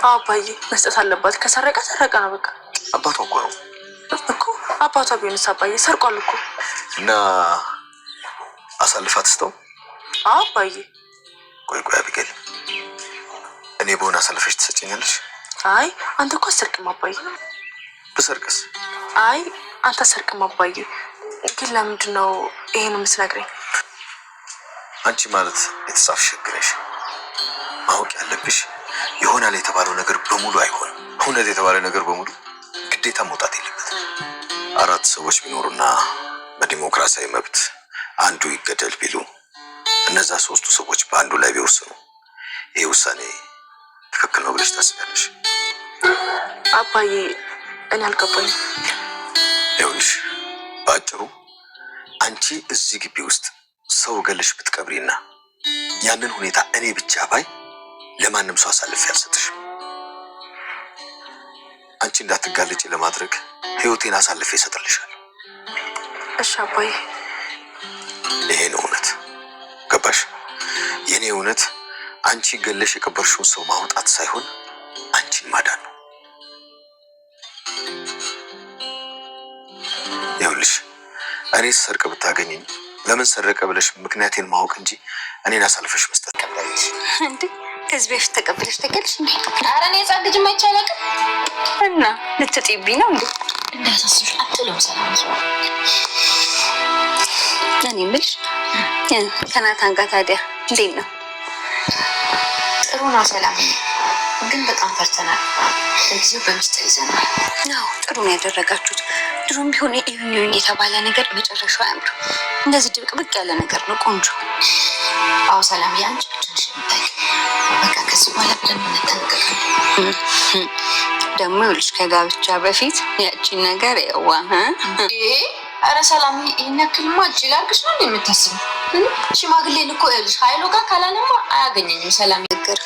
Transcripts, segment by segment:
አባዬ መስጠት አለባት። ከሰረቀ ሰረቀ ነው በቃ። አባቷ እኮ ነው እኮ አባቷ ቢሆንስ አባዬ ሰርቋል እኮ። እና አሳልፋት ስተው አባዬ። ቆይ አቢጌል፣ እኔ በሆነ አሳልፈሽ ትሰጪኛለሽ? አይ አንተ እኮ አሰርቅም አባዬ። ብሰርቅስ? አይ አንተ አሰርቅም አባዬ። ግን ለምንድን ነው ይሄን የምትነግረኝ? አንቺ ማለት የተጻፍሽ ሕግ ነሽ። ማወቅ ያለብሽ ይሆናል የተባለው ነገር በሙሉ አይሆንም። እውነት የተባለ ነገር በሙሉ ግዴታ መውጣት የለበትም። 4 ሰዎች ቢኖሩና በዲሞክራሲያዊ መብት አንዱ ይገደል ቢሉ እነዛ 3ቱ ሰዎች በአንዱ ላይ ቢወስኑ ይህ ውሳኔ ትክክል ነው ብለሽ ታስቢያለሽ? አባዬ እኔ አልገባኝም። ይኸውልሽ በአጭሩ አንቺ እዚህ ግቢ ውስጥ ሰው ገለሽ ብትቀብሪና ያንን ሁኔታ እኔ ብቻ ባይ ለማንም ሰው አሳልፌ አልሰጥሽም። አንቺ እንዳትጋለጪ ለማድረግ ህይወቴን አሳልፌ እሰጥልሻለሁ። እሺ አባዬ። ይሄ ነው እውነት። ገባሽ? የኔ እውነት አንቺ ገለሽ የቀበርሽውን ሰው ማውጣት ሳይሆን አንቺን ማዳን ነው። ይኸውልሽ እኔ ሰርቅ ብታገኘኝ ለምን ሰረቀ ብለሽ ምክንያቴን ማወቅ እንጂ እኔን አሳልፈሽ መስጠት ቀላልሽ እንዴ? ከዚህ በፊት ተቀበለሽ ተቀልሽ እንዴ? ኧረ እኔ ህፃን ልጅ ማይቻለቅ እና ልትጥይብኝ ነው እንዴ? እንዳያሳስብሽ አትለው ሰላም። እኔ የምልሽ ከናታን ጋር ታዲያ እንዴት ነው? ጥሩ ነው ሰላም፣ ግን በጣም ፈርተናል። ለጊዜው በምስጢር ይዘናል። አዎ ጥሩ ነው ያደረጋችሁት። ድሮም ቢሆን የዩኒዮን የተባለ ነገር መጨረሻው አያምርም። እንደዚህ ድብቅብቅ ያለ ነገር ነው ቆንጆ። አዎ ሰላም፣ ያንቺ ትንሽ ምታይ በቃ ከዚህ በኋላ በደንብ እንጠነቀቃለን። ደግሞ ይኸውልሽ ከጋብቻ በፊት ያቺን ነገር ያዋ ኧረ ሰላም፣ ይህን ያክልማ እጅ ላርግሽ ነው የምታስበው? ሽማግሌ ልኮ ይኸውልሽ ሀይሎ ጋር ካላለማ አያገኘኝም። ሰላም ይቅር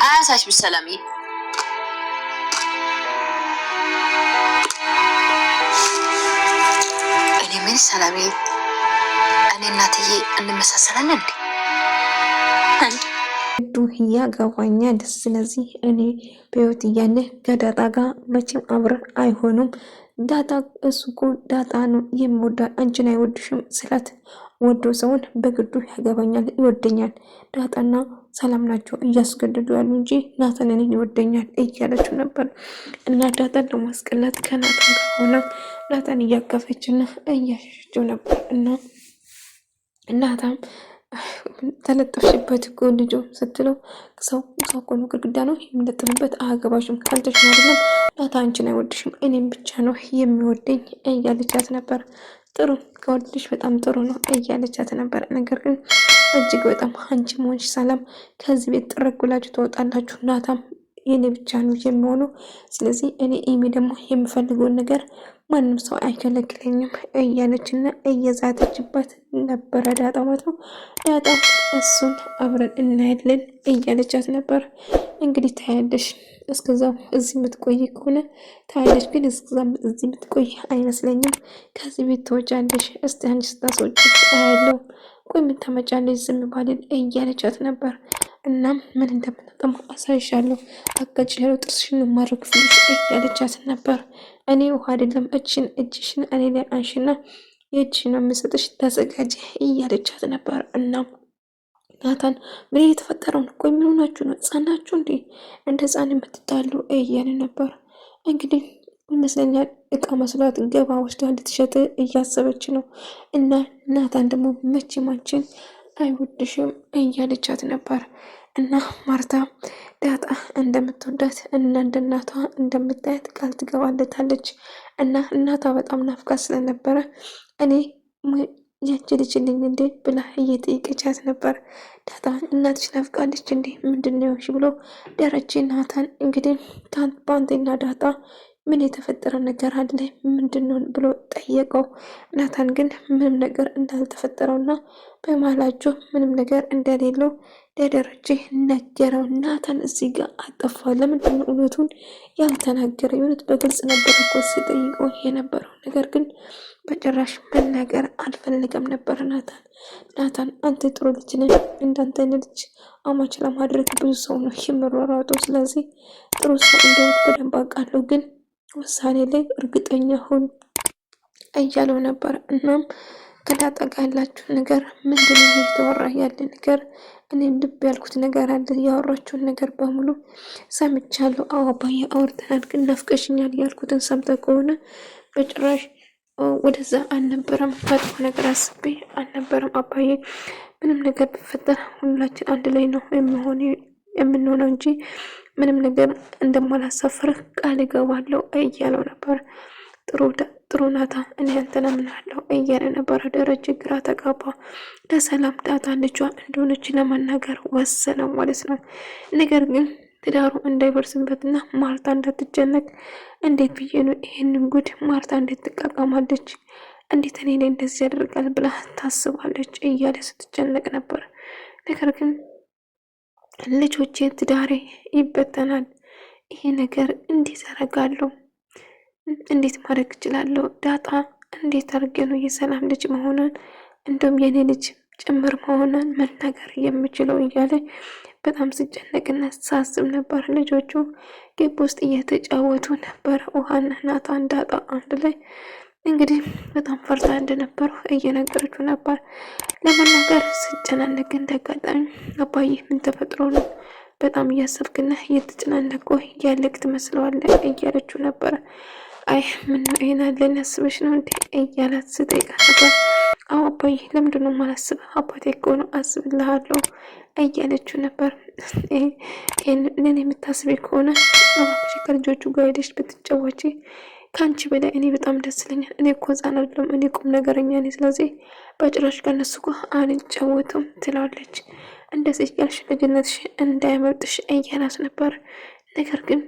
አያሳሽብሽ ሰላምዬ። እኔ ምን ሰላምዬ፣ እኔ እናትዬ እንመሳሰላለን እንዴ? ያገባኛል። ስለዚህ እኔ በህይወት እያለ ከዳጣ ጋር መቼም አብረን አይሆኑም። ዳጣ እሱ እኮ ዳጣ ነው የሚወዳት አንቺን አይወድሽም ስላት ወዶ ሰውን በግዱ ያገባኛል ይወደኛል። ዳጣና ሰላም ናቸው እያስገድዱ ያሉ እንጂ ናታን እኔን ይወደኛል እያለችው ነበር። እና ዳጣን ለማስቀላት ከናታን ጋር ሆና ናታን እያቀፈችና እያሸሸችው ነበር። እና ናታን ተለጠፍሽበት እኮ ልጆ ስትለው ሰው እኮ ነው ግድግዳ ነው የምለጥፍበት አያገባሽም ካልተሽ አይደለም ናታ አንቺን አይወድሽም እኔም ብቻ ነው የሚወደኝ እያለቻት ነበር። ጥሩ ከወደድሽ በጣም ጥሩ ነው እያለቻት ነበር። ነገር ግን እጅግ በጣም አንቺ ሆንሽ ሰላም ከዚህ ቤት ጥርግ ብላችሁ ትወጣላችሁ። ናታም የኔ ብቻ ነው የሚሆነው። ስለዚህ እኔ ኢሜ ደግሞ የምፈልገውን ነገር ማንም ሰው አይከለክለኝም እያለችና እየዛተችበት ነበረ ዳጣ ማለት ነው። ዳጣ እሱን አብረን እናያለን እያለቻት ነበር። እንግዲህ ታያለሽ፣ እስከዛው እዚህ የምትቆይ ከሆነ ታያለሽ፣ ግን እስከዛም እዚህ የምትቆይ አይመስለኝም። ከዚህ ቤት ትወጫለሽ። እስቲ አንቺ ስታስወጪ አያለው። ቆይ ምን ታመጫለሽ ዝም ባልን እያለቻት ነበር። እናም ምን እንደምንጠማ አሳይሻለሁ፣ አጋጭሻለሁ፣ ጥርስሽን ማረግፍልሽ እያለቻት ነበር። እኔ ውሃ አይደለም እጅሽን እኔ ላይ አንሽና የእጅሽን የምሰጥሽ ተዘጋጅ እያለቻት ነበር። እናም ናታን ምን እየተፈጠረው ነው? ቆይ ምን ሆናችሁ ነው? ህጻናችሁ እንዴ እንደ ህጻን የምትጣሉ እያለ ነበር። እንግዲህ ይመስለኛል እቃ መስሏት ገባ ወስዳ እንድትሸጥ እያሰበች ነው። እና ናታን ደግሞ መቼም አንቺን አይወድሽም እያለቻት ነበር። እና ማርታ ዳጣ እንደምትወዳት እና እንደ እናቷ እንደምታያት ቃል ትገባለታለች። እና እናቷ በጣም ናፍቃ ስለነበረ እኔ ያቺ ልጅልኝ እንዴ ብላ እየጠየቀቻት ነበር። ዳጣ እናትሽ ናፍቃለች እንዴ ምንድነው ብሎ ደረጀ ናታን እንግዲህ በአንተና ዳጣ ምን የተፈጠረ ነገር አለ ምንድነው ብሎ ጠየቀው። ናታን ግን ምንም ነገር እንዳልተፈጠረውና በመሃላቸው ምንም ነገር እንደሌለው ለደረጀ ነገረው። ናታን እዚህ ጋር አጠፋ። ለምንድን ነው እውነቱን ያልተናገረ? የእውነት በግልጽ ነበር እኮ ሲጠይቀው የነበረው ነገር ግን በጭራሽ መናገር አልፈለገም ነበር ናታን አንተ ጥሩ ልጅ ነህ። እንዳንተ ልጅ አማች ለማድረግ ብዙ ሰው ነው የሚሯሯጠው። ስለዚህ ጥሩ ሰው እንደሆነ በደንብ አውቃለሁ፣ ግን ውሳኔ ላይ እርግጠኛ ሁን እያለው ነበር። እናም ከዳጣ ጋር ያላችሁ ነገር ምንድን ነው እየተወራ ያለ ነገር? እኔም ልብ ያልኩት ነገር አለ። ያወራችሁን ነገር በሙሉ ሰምቻለሁ። አዎ አባዬ አውርተናል፣ ግን ናፍቀሽኛል ያልኩትን ሰምተህ ከሆነ በጭራሽ ወደዛ አልነበረም። መጥፎ ነገር አስቤ አልነበረም አባዬ። ምንም ነገር ቢፈጠር ሁላችን አንድ ላይ ነው የምንሆነው እንጂ ምንም ነገር እንደማላሳፍርህ ቃል እገባለሁ እያለው ነበር። ጥሩ ናታ፣ እኔ አንተን አምናለሁ እያለ ነበረ። ደረጀ ግራ ተጋባ። ለሰላም ዳጣ ልጇ እንደሆነች ለመናገር ወሰነው ማለት ነው። ነገር ግን ትዳሩ እንዳይበርስበትና ማርታ እንዳትጨነቅ እንዴት ብዬ ነው ይሄንን ጉድ ማርታ እንዴት ትቃቃማለች? እንዴት እኔ ላይ እንደዚህ ያደርጋል ብላ ታስባለች እያለ ስትጨነቅ ነበር። ነገር ግን ልጆቼ ትዳሬ ይበተናል፣ ይሄ ነገር እንዴት አደርጋለሁ? እንዴት ማድረግ እችላለሁ? ዳጣ እንዴት አድርጌ ነው የሰላም ልጅ መሆኗን እንደውም የኔ ልጅ ጭምር መሆኗን መናገር የምችለው እያለ በጣም ሲጨነቅና ሳስብ ነበር። ልጆቹ ግቢ ውስጥ እየተጫወቱ ነበር። ውሃና ናታን ዳጣ አንድ ላይ እንግዲህ በጣም ፈርታ እንደነበሩ እየነገረችው ነበር። ለመናገር ስጨናነቅ እንዳጋጣሚ አባዬ ምን ተፈጥሮ ነው? በጣም እያሰብክና እየተጨናነቁ ያለቅ ትመስለዋለህ እያለችው ነበር። አይ ምን ነው ይሄን አለን ያስበሽ ነው እንዴ እያላት ስጠይቃት ነበር። አዎ አባዬ ለምንድን ነው የማላስብ? አባቴ እኮ ነው አስብልሃለሁ እያለችው ነበር። እኔን የምታስቢ ከሆነ እባክሽ ከልጆቹ ጋር ሄደሽ ብትጫወቺ ከአንቺ በላይ እኔ በጣም ደስ ይለኛል። እኔ እኮ ሕፃን አይደለም፣ እኔ ቁም ነገረኛ ነኝ። ስለዚህ በጭራሽ ከነሱ ጋር አልጫወትም ትላለች። እንደዚህ እያልሽ ልጅነትሽ እንዳይመልጥሽ እያላት ነበር። ነገር ግን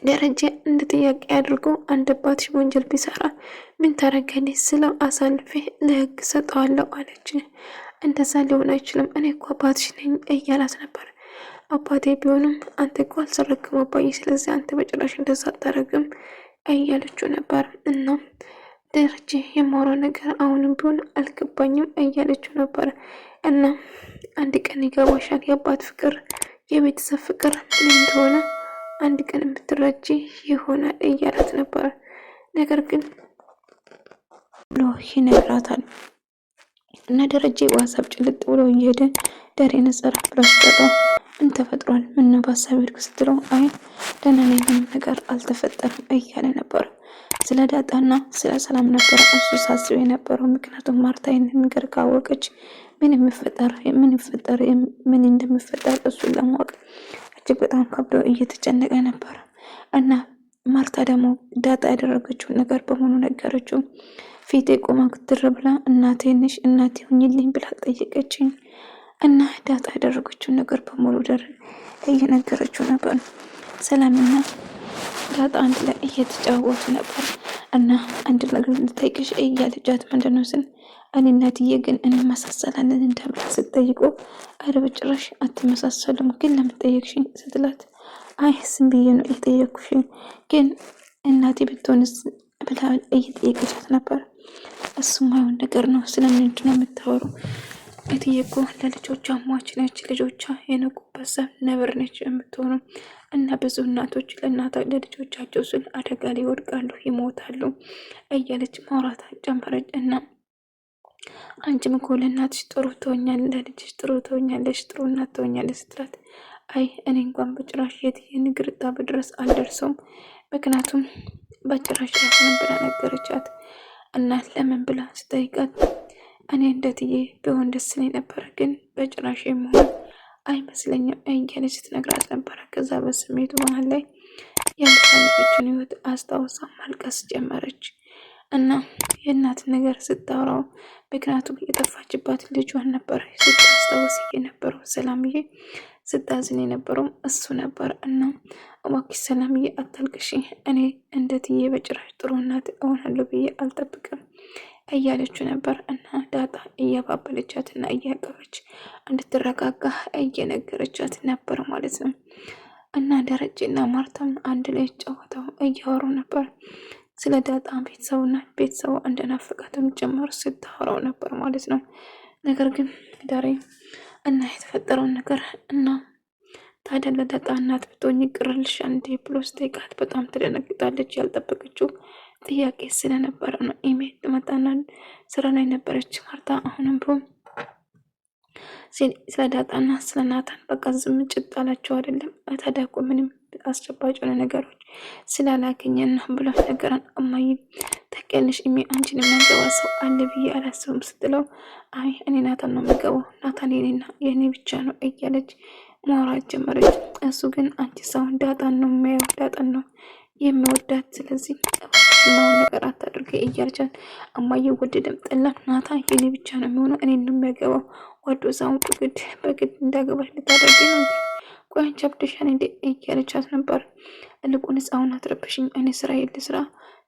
ደረጀ እንደ ጥያቄ አድርጎ አንድ አባትሽ ወንጀል ቢሰራ ምን ታረጋለች ስለው አሳልፌ ለህግ ሰጠዋለሁ አለች። እንደዛ ሊሆን አይችልም፣ እኔ እኮ አባትሽ ነኝ እያላት ነበር። አባቴ ቢሆንም አንተ እኮ አልሰረክም አባዬ፣ ስለዚህ አንተ በጭራሽ እንደዛ አታረግም እያለችው ነበር። እና ደረጀ የማወራው ነገር አሁንም ቢሆን አልገባኝም እያለችው ነበር። እና አንድ ቀን ይገባሻል የአባት ፍቅር የቤተሰብ ፍቅር ምን እንደሆነ አንድ ቀን የምትረጂ ይሆናል እያላት ነበር። ነገር ግን ብሎ ይነግራታል። እና ደረጀ ዋሳብ ጭልጥ ብሎ እየሄደ ዳሬ ነጸራ ብሎ ሲጠጣው ምን ተፈጥሯል? ምን ነው በሀሳብ ሄድክ ስትለው አይ ደህና ነኝ ምንም ነገር አልተፈጠረም እያለ ነበር። ስለ ዳጣና ስለ ሰላም ነበር እሱ ሳስብ የነበረው። ምክንያቱም ማርታ ይህንን ነገር ካወቀች ምን እንደሚፈጠር እሱን ለማወቅ እጅግ በጣም ከብዶ እየተጨነቀ ነበር። እና ማርታ ደግሞ ዳጣ ያደረገችው ነገር በሙሉ ነገረችው። ፊቴ ቆማ ክትር ብላ እናቴ ነሽ እናቴ ሁኝልኝ ብላ ጠየቀችኝ። እና ዳጣ ያደረገችው ነገር በሙሉ እየነገረችው ነበር። ሰላምና ዳጣ አንድ ላይ እየተጫወቱ ነበር። እና አንድ ነገር ልጠይቅሽ እያለቻት ምንድነው ስል እኔ እናትዬ ግን እንመሳሰላለን እንደምላ ስትጠይቁ አረ በጭራሽ አትመሳሰሉም፣ ግን ለምን ጠየቅሽኝ ስትላት አይ ዝም ብዬ ነው እየጠየቅኩሽኝ፣ ግን እናቴ ብትሆንስ ብላ እየጠየቀቻት ነበር። እሱም አይሆን ነገር ነው፣ ስለምንድን ነው የምታወሩ? እትዬ እኮ ለልጆቿ ሟች ነች፣ ልጆቿ የነቁበት ሰው ነብር ነች የምትሆኑ እና ብዙ እናቶች ለልጆቻቸው ስል አደጋ ላይ ይወድቃሉ፣ ይሞታሉ እያለች ማውራት ጀመረች። እና አንቺም እኮ ለእናትሽ ጥሩ ትሆኛለሽ፣ ለልጅሽ ጥሩ ትሆኛለሽ፣ ጥሩ እናት ትሆኛለሽ ስትላት አይ እኔ እንኳን በጭራሽ የትዬ ንግርታ በድረስ አልደርሰውም፣ ምክንያቱም በጭራሽ አይሆንም ብላ ነገረቻት። እና ለምን ብላ ስጠይቃት እኔ እንደትዬ ቢሆን ደስ ይለኝ ነበረ፣ ግን በጭራሽ የመሆን አይመስለኝም እያለች ስትነግራት ነበረ። ከዛ በስሜቱ መሀል ላይ ያለፈችውን ህይወት አስታውሳ ማልቀስ ጀመረች። እና የእናት ነገር ስታወራው ምክንያቱም የጠፋችባት ልጇን ነበር ስታስታውስ የነበረው። ሰላምዬ ስታዝን የነበረው እሱ ነበር። እና እባክሽ ሰላምዬ አታልቅሽ፣ እኔ እንደትዬ በጭራሽ ጥሩ እናት እሆናለሁ ብዬ አልጠብቅም እያለችው ነበር እና ዳጣ እያባበለቻትና እያቀፈች እንድትረጋጋ እየነገረቻት ነበር ማለት ነው። እና ደረጀና ማርታም አንድ ላይ ጨዋታው እያወሩ ነበር። ስለ ዳጣ ቤተሰቡ እንደናፈቃትም ጭምር ስታወራው ነበር ማለት ነው። ነገር ግን ዳሬ እና የተፈጠረውን ነገር እና ታዲያ ለዳጣ እናት ብትሆኝ ይቅርልሽ እንዴ ብሎ ስጠይቃት በጣም ትደነግጣለች። ያልጠበቀችው ጥያቄ ስለነበረ ነው። ኢሜል ትመጣና ስራ ላይ ነበረች ማርታ። አሁንም ቢሆን ስለ ዳጣና ስለ ናታን በቃ ዝም ጭጥ አላቸው አይደለም። ታዲያ እኮ ምንም አስጨባጭ የሆነ ነገሮች ስላላገኘን ነው ብሎ ነገራን። እማዬ ታውቂያለሽ አንቺን የሚያገባ ሰው አለ ብዬ አላስብም ስትለው አይ እኔ ናታን ነው የሚገባው፣ ናታን የኔና የኔ ብቻ ነው እያለች ማውራት ጀመረች። እሱ ግን አንቺ ሰው ዳጣን ነው የሚያየው፣ ዳጣን ነው የሚወዳት፣ ስለዚህ ማውን ነገር አታድርገ እያለቻት እማዬ ወደደም ጠላም ናታን የኔ ብቻ ነው የሚሆነው፣ እኔ ነው የሚያገባው፣ ወዶ ሳውን በግድ እንዳገባሽ ልታደርጊ ነው እንዴ? ቆይ አንቺ አብደሻል እንዴ እያለቻት ነበር። እልቁንስ አሁን አትረብሽኝ፣ እኔ ስራ የለ ስራ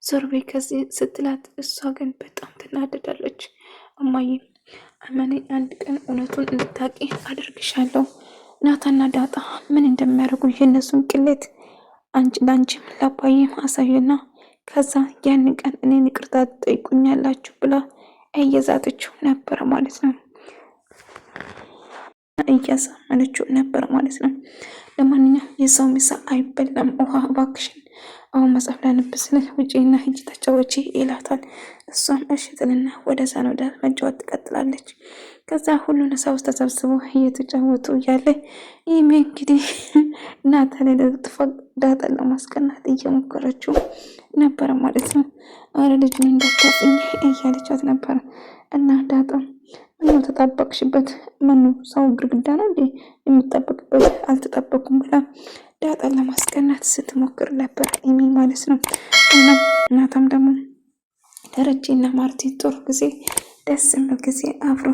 ዞርቤ ከዚህ ስትላት፣ እሷ ግን በጣም ትናደዳለች። እማዬ አመኔ አንድ ቀን እውነቱን እንድታቂ አደርግሻለሁ። ናታና ዳጣ ምን እንደሚያደርጉ የእነሱን ቅሌት ለአንቺም ለአባዬም አሳዩና ከዛ ያን ቀን እኔን ይቅርታ ትጠይቁኛላችሁ ብላ እየዛተችው ነበር ማለት ነው። እያሳመነችው ነበር ማለት ነው። ለማንኛውም የሰው ሚሳ አይበላም፣ ውሃ እባክሽን አሁን መጽሐፍ ላነብስል ውጪና ሂጂ ተጫወቺ ይላታል። እሷም እሺ ትልና ወደ ሳሎዳ መጫወት ትቀጥላለች። ከዛ ሁሉን ሰው ተሰብስቦ እየተጫወቱ እያለ ይህም እንግዲህ ናታን ለጥፋ ዳጣን ለማስቀናት እየሞከረችው ነበረ ማለት ነው። አረ ልጅ እንዳታፍኝ እያለቻት ነበረ እና ዳጣ ምነው ተጣበቅሽበት? ምኑ ሰው ግድግዳ ነው እንዴ የሚጠበቅበት? አልተጠበቁም ብላ ዳጣን ለማስቀናት ስትሞክር ነበር ኢሚ ማለት ነው። እና እናታም ደግሞ ደረጀና ማርቲ ጥሩ ጊዜ ደስ የሚል ጊዜ አብሮ